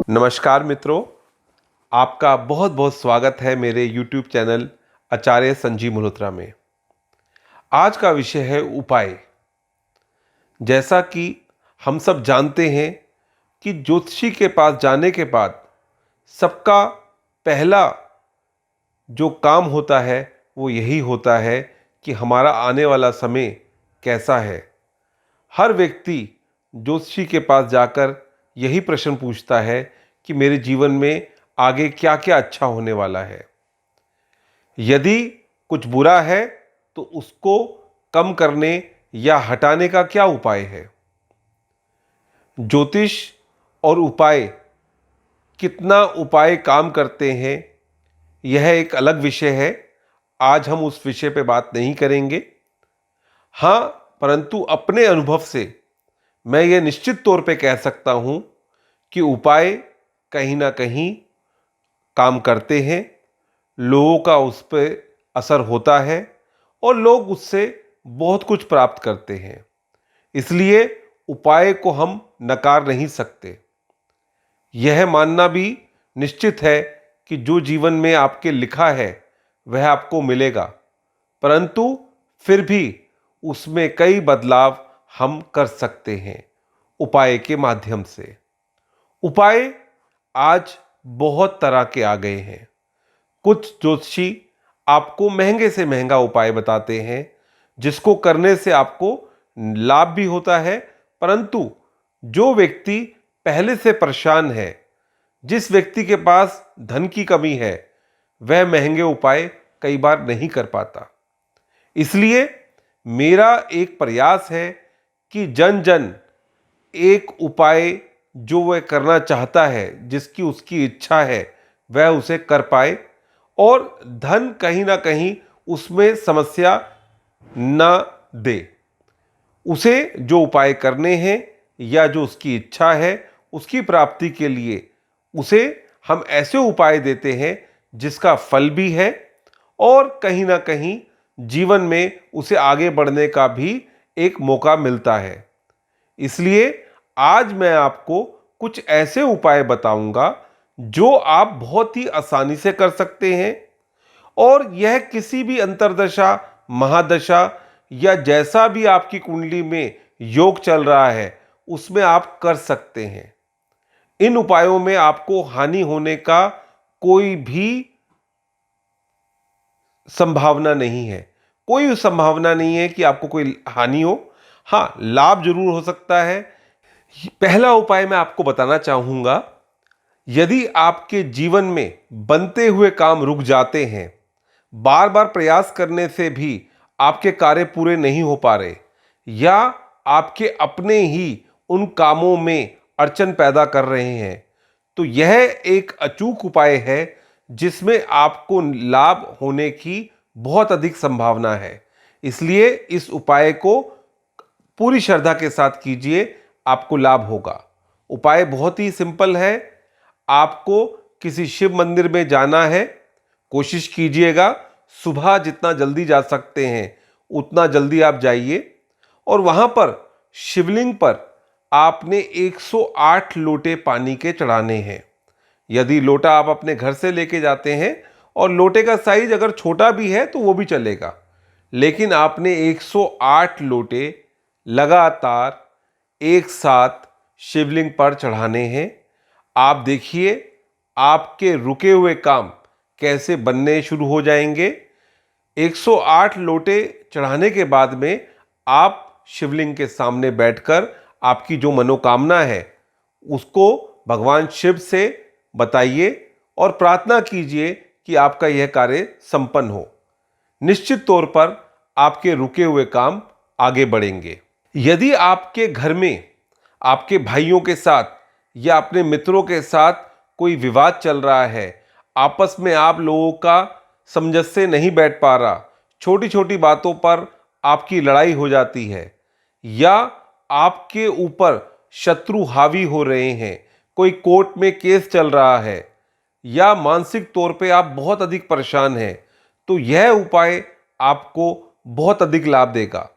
नमस्कार मित्रों, आपका बहुत बहुत स्वागत है मेरे YouTube चैनल आचार्य संजीव मल्होत्रा में। आज का विषय है उपाय। जैसा कि हम सब जानते हैं कि ज्योतिषी के पास जाने के बाद सबका पहला जो काम होता है वो यही होता है कि हमारा आने वाला समय कैसा है। हर व्यक्ति ज्योतिषी के पास जाकर यही प्रश्न पूछता है कि मेरे जीवन में आगे क्या क्या अच्छा होने वाला है। यदि कुछ बुरा है तो उसको कम करने या हटाने का क्या उपाय है। ज्योतिष और उपाय, कितना उपाय काम करते हैं, यह एक अलग विषय है। आज हम उस विषय पे बात नहीं करेंगे। हाँ, परंतु अपने अनुभव से मैं ये निश्चित तौर पे कह सकता हूँ कि उपाय कहीं ना कहीं काम करते हैं, लोगों का उस पर असर होता है और लोग उससे बहुत कुछ प्राप्त करते हैं। इसलिए उपाय को हम नकार नहीं सकते। यह मानना भी निश्चित है कि जो जीवन में आपके लिखा है वह आपको मिलेगा, परंतु फिर भी उसमें कई बदलाव हम कर सकते हैं उपाय के माध्यम से। उपाय आज बहुत तरह के आ गए हैं। कुछ ज्योतिषी आपको महंगे से महंगा उपाय बताते हैं जिसको करने से आपको लाभ भी होता है, परंतु जो व्यक्ति पहले से परेशान है, जिस व्यक्ति के पास धन की कमी है, वह महंगे उपाय कई बार नहीं कर पाता। इसलिए मेरा एक प्रयास है कि जन जन एक उपाय जो वह करना चाहता है, जिसकी उसकी इच्छा है, वह उसे कर पाए और धन कहीं ना कहीं उसमें समस्या ना दे। उसे जो उपाय करने हैं या जो उसकी इच्छा है उसकी प्राप्ति के लिए उसे हम ऐसे उपाय देते हैं जिसका फल भी है और कहीं ना कहीं जीवन में उसे आगे बढ़ने का भी एक मौका मिलता है। इसलिए आज मैं आपको कुछ ऐसे उपाय बताऊंगा जो आप बहुत ही आसानी से कर सकते हैं और यह किसी भी अंतर्दशा, महादशा या जैसा भी आपकी कुंडली में योग चल रहा है उसमें आप कर सकते हैं। इन उपायों में आपको हानि होने का कोई भी संभावना नहीं है। कोई संभावना नहीं है कि आपको कोई हानि हो। हाँ, लाभ जरूर हो सकता है। पहला उपाय मैं आपको बताना चाहूंगा, यदि आपके जीवन में बनते हुए काम रुक जाते हैं, बार बार प्रयास करने से भी आपके कार्य पूरे नहीं हो पा रहे या आपके अपने ही उन कामों में अड़चन पैदा कर रहे हैं, तो यह एक अचूक उपाय है जिसमें आपको लाभ होने की बहुत अधिक संभावना है। इसलिए इस उपाय को पूरी श्रद्धा के साथ कीजिए, आपको लाभ होगा। उपाय बहुत ही सिंपल है। आपको किसी शिव मंदिर में जाना है। कोशिश कीजिएगा सुबह जितना जल्दी जा सकते हैं उतना जल्दी आप जाइए और वहां पर शिवलिंग पर आपने 108 लोटे पानी के चढ़ाने हैं। यदि लोटा आप अपने घर से लेके जाते हैं और लोटे का साइज अगर छोटा भी है तो वो भी चलेगा, लेकिन आपने 108 लोटे लगातार एक साथ शिवलिंग पर चढ़ाने हैं। आप देखिए आपके रुके हुए काम कैसे बनने शुरू हो जाएंगे। 108 लोटे चढ़ाने के बाद में आप शिवलिंग के सामने बैठकर आपकी जो मनोकामना है उसको भगवान शिव से बताइए और प्रार्थना कीजिए कि आपका यह कार्य संपन्न हो। निश्चित तौर पर आपके रुके हुए काम आगे बढ़ेंगे। यदि आपके घर में आपके भाइयों के साथ या अपने मित्रों के साथ कोई विवाद चल रहा है, आपस में आप लोगों का समंजस्य नहीं बैठ पा रहा, छोटी छोटी बातों पर आपकी लड़ाई हो जाती है या आपके ऊपर शत्रु हावी हो रहे हैं, कोई कोर्ट में केस चल रहा है या मानसिक तौर पे आप बहुत अधिक परेशान हैं, तो यह उपाय आपको बहुत अधिक लाभ देगा।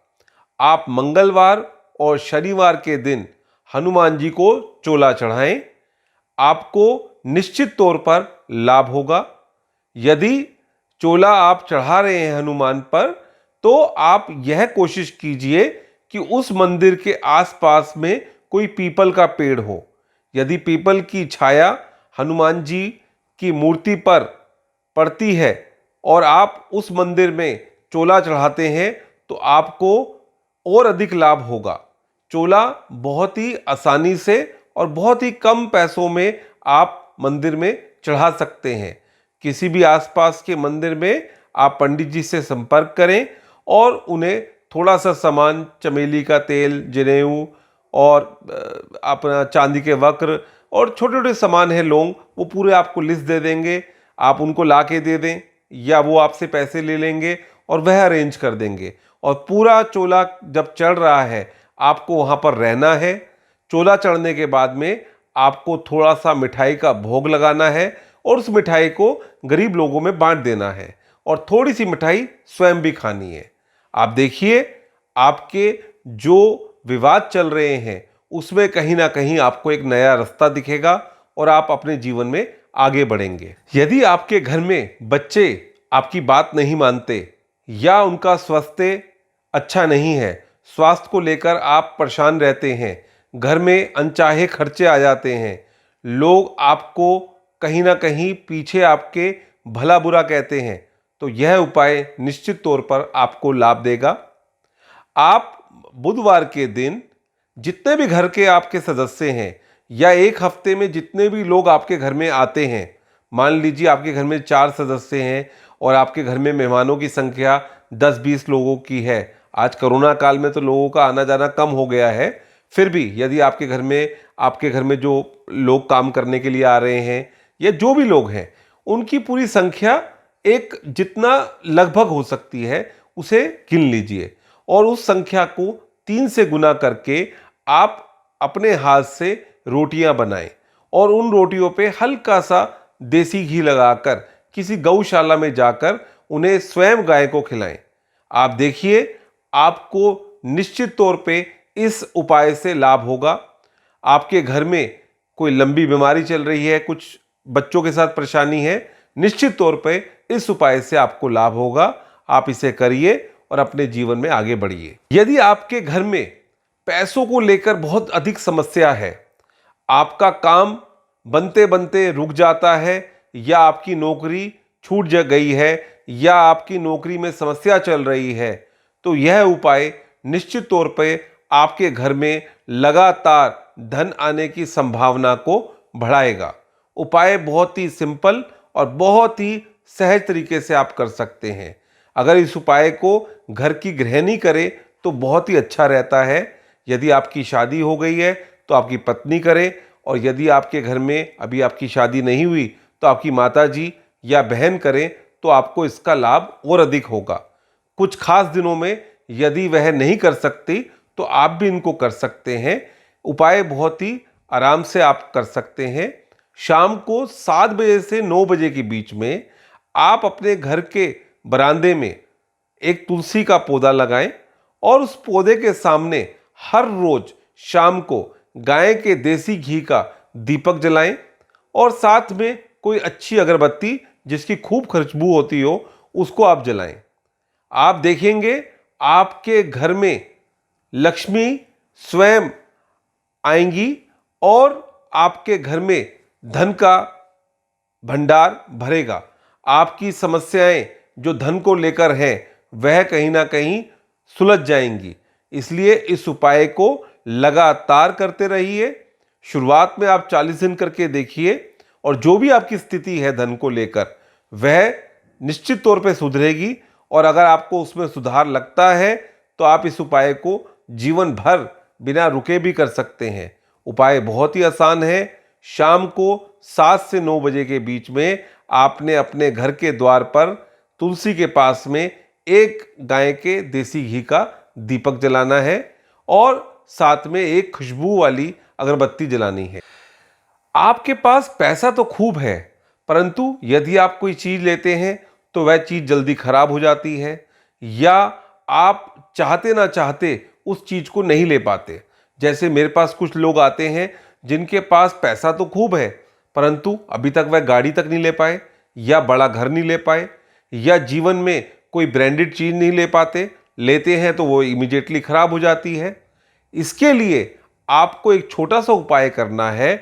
आप मंगलवार और शनिवार के दिन हनुमान जी को चोला चढ़ाएं। आपको निश्चित तौर पर लाभ होगा। यदि चोला आप चढ़ा रहे हैं हनुमान पर, तो आप यह कोशिश कीजिए कि उस मंदिर के आसपास में कोई पीपल का पेड़ हो। यदि पीपल की छाया हनुमान जी की मूर्ति पर पड़ती है और आप उस मंदिर में चोला चढ़ाते हैं, तो आपको और अधिक लाभ होगा। चोला बहुत ही आसानी से और बहुत ही कम पैसों में आप मंदिर में चढ़ा सकते हैं। किसी भी आसपास के मंदिर में आप पंडित जी से संपर्क करें और उन्हें थोड़ा सा सामान, चमेली का तेल, जनेऊ और अपना चांदी के वक्र और छोटे छोटे सामान है, लौंग, वो पूरे आपको लिस्ट दे देंगे। आप उनको ला के दे दें या वो आपसे पैसे ले लेंगे और वह अरेंज कर देंगे। और पूरा चोला जब चढ़ रहा है, आपको वहाँ पर रहना है। चोला चढ़ने के बाद में आपको थोड़ा सा मिठाई का भोग लगाना है और उस मिठाई को गरीब लोगों में बांट देना है और थोड़ी सी मिठाई स्वयं भी खानी है। आप देखिए, आपके जो विवाद चल रहे हैं उसमें कहीं ना कहीं आपको एक नया रास्ता दिखेगा और आप अपने जीवन में आगे बढ़ेंगे। यदि आपके घर में बच्चे आपकी बात नहीं मानते या उनका स्वास्थ्य अच्छा नहीं है, स्वास्थ्य को लेकर आप परेशान रहते हैं, घर में अनचाहे खर्चे आ जाते हैं, लोग आपको कहीं ना कहीं पीछे आपके भला बुरा कहते हैं, तो यह उपाय निश्चित तौर पर आपको लाभ देगा। आप बुधवार के दिन जितने भी घर के आपके सदस्य हैं या एक हफ्ते में जितने भी लोग आपके घर में आते हैं, मान लीजिए आपके घर में 4 सदस्य हैं और आपके घर में मेहमानों की संख्या 10-20 लोगों की है। आज कोरोना काल में तो लोगों का आना जाना कम हो गया है, फिर भी यदि आपके घर में जो लोग काम करने के लिए आ रहे हैं या जो भी लोग हैं, उनकी पूरी संख्या एक जितना लगभग हो सकती है उसे गिन लीजिए और उस संख्या को 3 से गुना करके आप अपने हाथ से रोटियां बनाएं और उन रोटियों पे हल्का सा देसी घी लगाकर किसी गौशाला में जाकर उन्हें स्वयं गाय को खिलाएं। आप देखिए, आपको निश्चित तौर पे इस उपाय से लाभ होगा। आपके घर में कोई लंबी बीमारी चल रही है, कुछ बच्चों के साथ परेशानी है, निश्चित तौर पे इस उपाय से आपको लाभ होगा। आप इसे करिए और अपने जीवन में आगे बढ़िए। यदि आपके घर में पैसों को लेकर बहुत अधिक समस्या है, आपका काम बनते बनते रुक जाता है या आपकी नौकरी छूट गई है या आपकी नौकरी में समस्या चल रही है, तो यह उपाय निश्चित तौर पे आपके घर में लगातार धन आने की संभावना को बढ़ाएगा। उपाय बहुत ही सिंपल और बहुत ही सहज तरीके से आप कर सकते हैं। अगर इस उपाय को घर की गृहिणी करे तो बहुत ही अच्छा रहता है। यदि आपकी शादी हो गई है तो आपकी पत्नी करे, और यदि आपके घर में अभी आपकी शादी नहीं हुई तो आपकी माता जी या बहन करें, तो आपको इसका लाभ और अधिक होगा। कुछ खास दिनों में यदि वह नहीं कर सकती तो आप भी इनको कर सकते हैं। उपाय बहुत ही आराम से आप कर सकते हैं। शाम को 7 बजे से 9 बजे के बीच में आप अपने घर के बरामदे में एक तुलसी का पौधा लगाएं और उस पौधे के सामने हर रोज शाम को गाय के देसी घी का दीपक जलाएं और साथ में कोई अच्छी अगरबत्ती जिसकी खूब खुशबू होती हो उसको आप जलाएं। आप देखेंगे आपके घर में लक्ष्मी स्वयं आएंगी और आपके घर में धन का भंडार भरेगा। आपकी समस्याएं जो धन को लेकर हैं वह कहीं ना कहीं सुलझ जाएंगी। इसलिए इस उपाय को लगातार करते रहिए। शुरुआत में आप 40 दिन करके देखिए और जो भी आपकी स्थिति है धन को लेकर वह निश्चित तौर पे सुधरेगी। और अगर आपको उसमें सुधार लगता है तो आप इस उपाय को जीवन भर बिना रुके भी कर सकते हैं। उपाय बहुत ही आसान है। शाम को 7 से 9 बजे के बीच में आपने अपने घर के द्वार पर तुलसी के पास में एक गाय के देसी घी का दीपक जलाना है और साथ में एक खुशबू वाली अगरबत्ती जलानी है। आपके पास पैसा तो खूब है, परंतु यदि आप कोई चीज लेते हैं तो वह चीज जल्दी खराब हो जाती है या आप चाहते ना चाहते उस चीज को नहीं ले पाते। जैसे मेरे पास कुछ लोग आते हैं जिनके पास पैसा तो खूब है, परंतु अभी तक वह गाड़ी तक नहीं ले पाए, या बड़ा घर नहीं ले पाए, या जीवन में कोई ब्रांडेड चीज़ नहीं ले पाते, लेते हैं तो वो इमीडिएटली खराब हो जाती है। इसके लिए आपको एक छोटा सा उपाय करना है।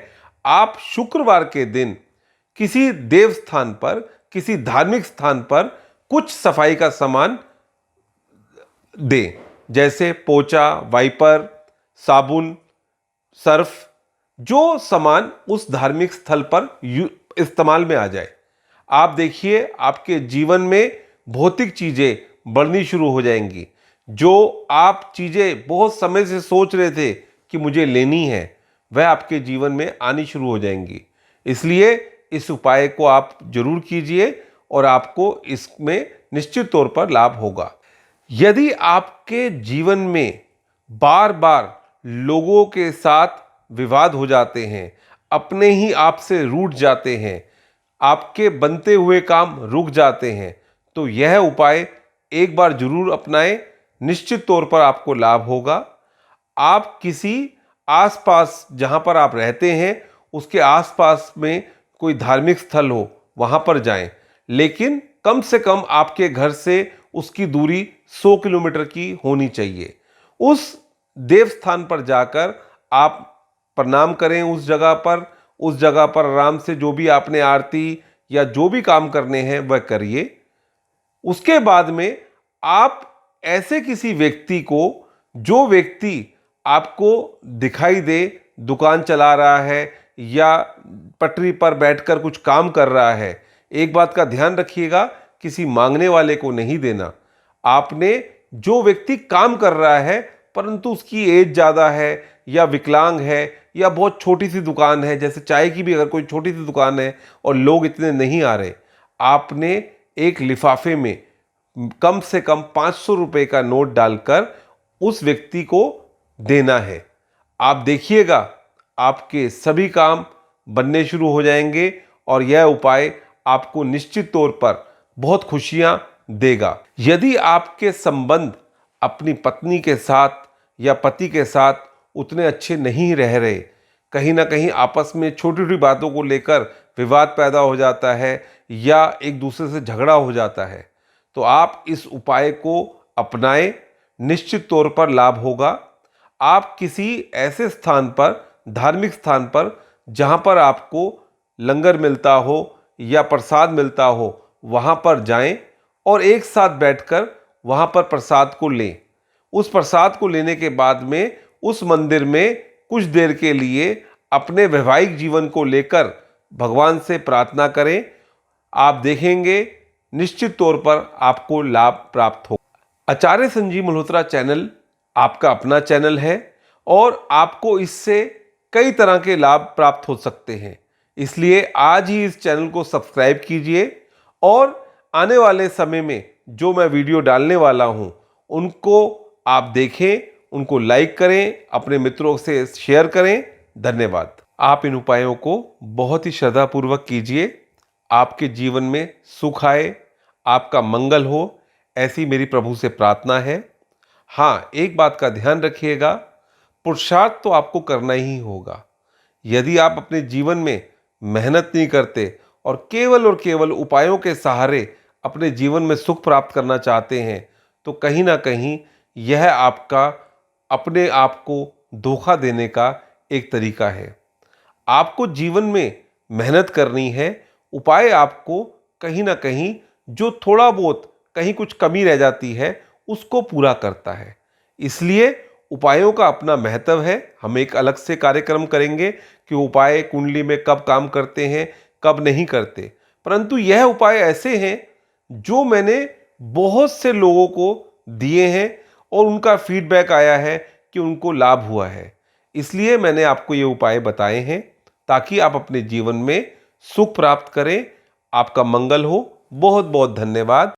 आप शुक्रवार के दिन किसी देव स्थान पर, किसी धार्मिक स्थान पर कुछ सफाई का सामान दें, जैसे पोछा, वाइपर, साबुन, सर्फ, जो सामान उस धार्मिक स्थल पर इस्तेमाल में आ जाए। आप देखिए आपके जीवन में भौतिक चीज़ें बढ़नी शुरू हो जाएंगी। जो आप चीज़ें बहुत समय से सोच रहे थे कि मुझे लेनी है, वह आपके जीवन में आनी शुरू हो जाएंगी। इसलिए इस उपाय को आप जरूर कीजिए और आपको इसमें निश्चित तौर पर लाभ होगा। यदि आपके जीवन में बार बार लोगों के साथ विवाद हो जाते हैं, अपने ही आप से रूठ जाते हैं, आपके बनते हुए काम रुक जाते हैं, तो यह उपाय एक बार जरूर अपनाएं, निश्चित तौर पर आपको लाभ होगा। आप किसी आसपास जहां पर आप रहते हैं उसके आसपास में कोई धार्मिक स्थल हो, वहां पर जाएं, लेकिन कम से कम आपके घर से उसकी दूरी 100 किलोमीटर की होनी चाहिए। उस देव स्थान पर जाकर आप प्रणाम करें उस जगह पर आराम से जो भी आपने आरती या जो भी काम करने हैं वह करिए। उसके बाद में आप ऐसे किसी व्यक्ति को, जो व्यक्ति आपको दिखाई दे दुकान चला रहा है या पटरी पर बैठकर कुछ काम कर रहा है, एक बात का ध्यान रखिएगा, किसी मांगने वाले को नहीं देना। आपने जो व्यक्ति काम कर रहा है परंतु उसकी एज ज़्यादा है या विकलांग है या बहुत छोटी सी दुकान है, जैसे चाय की भी अगर कोई छोटी सी दुकान है और लोग इतने नहीं आ रहे, आपने एक लिफाफे में कम से कम 500 रुपये का नोट डालकर उस व्यक्ति को देना है। आप देखिएगा आपके सभी काम बनने शुरू हो जाएंगे और यह उपाय आपको निश्चित तौर पर बहुत खुशियां देगा। यदि आपके संबंध अपनी पत्नी के साथ या पति के साथ उतने अच्छे नहीं रह रहे, कहीं ना कहीं आपस में छोटी छोटी बातों को लेकर विवाद पैदा हो जाता है या एक दूसरे से झगड़ा हो जाता है, तो आप इस उपाय को अपनाएं, निश्चित तौर पर लाभ होगा। आप किसी ऐसे स्थान पर, धार्मिक स्थान पर, जहां पर आपको लंगर मिलता हो या प्रसाद मिलता हो, वहां पर जाएं और एक साथ बैठकर वहां पर प्रसाद को लें। उस प्रसाद को लेने के बाद में उस मंदिर में कुछ देर के लिए अपने वैवाहिक जीवन को लेकर भगवान से प्रार्थना करें। आप देखेंगे निश्चित तौर पर आपको लाभ प्राप्त हो। आचार्य संजीव मल्होत्रा चैनल आपका अपना चैनल है और आपको इससे कई तरह के लाभ प्राप्त हो सकते हैं। इसलिए आज ही इस चैनल को सब्सक्राइब कीजिए और आने वाले समय में जो मैं वीडियो डालने वाला हूं उनको आप देखें, उनको लाइक करें, अपने मित्रों से शेयर करें। धन्यवाद। आप इन उपायों को बहुत ही श्रद्धापूर्वक कीजिए। आपके जीवन में सुख आए, आपका मंगल हो, ऐसी मेरी प्रभु से प्रार्थना है। हाँ, एक बात का ध्यान रखिएगा, पुरुषार्थ तो आपको करना ही होगा। यदि आप अपने जीवन में मेहनत नहीं करते और केवल उपायों के सहारे अपने जीवन में सुख प्राप्त करना चाहते हैं, तो कहीं ना कहीं यह आपका अपने आप को धोखा देने का एक तरीका है। आपको जीवन में मेहनत करनी है। उपाय आपको कहीं ना कहीं जो थोड़ा बहुत कहीं कुछ कमी रह जाती है उसको पूरा करता है। इसलिए उपायों का अपना महत्व है। हम एक अलग से कार्यक्रम करेंगे कि उपाय कुंडली में कब काम करते हैं, कब नहीं करते। परंतु यह उपाय ऐसे हैं जो मैंने बहुत से लोगों को दिए हैं और उनका फीडबैक आया है कि उनको लाभ हुआ है। इसलिए मैंने आपको ये उपाय बताए हैं ताकि आप अपने जीवन में सुख प्राप्त करें। आपका मंगल हो। बहुत बहुत धन्यवाद।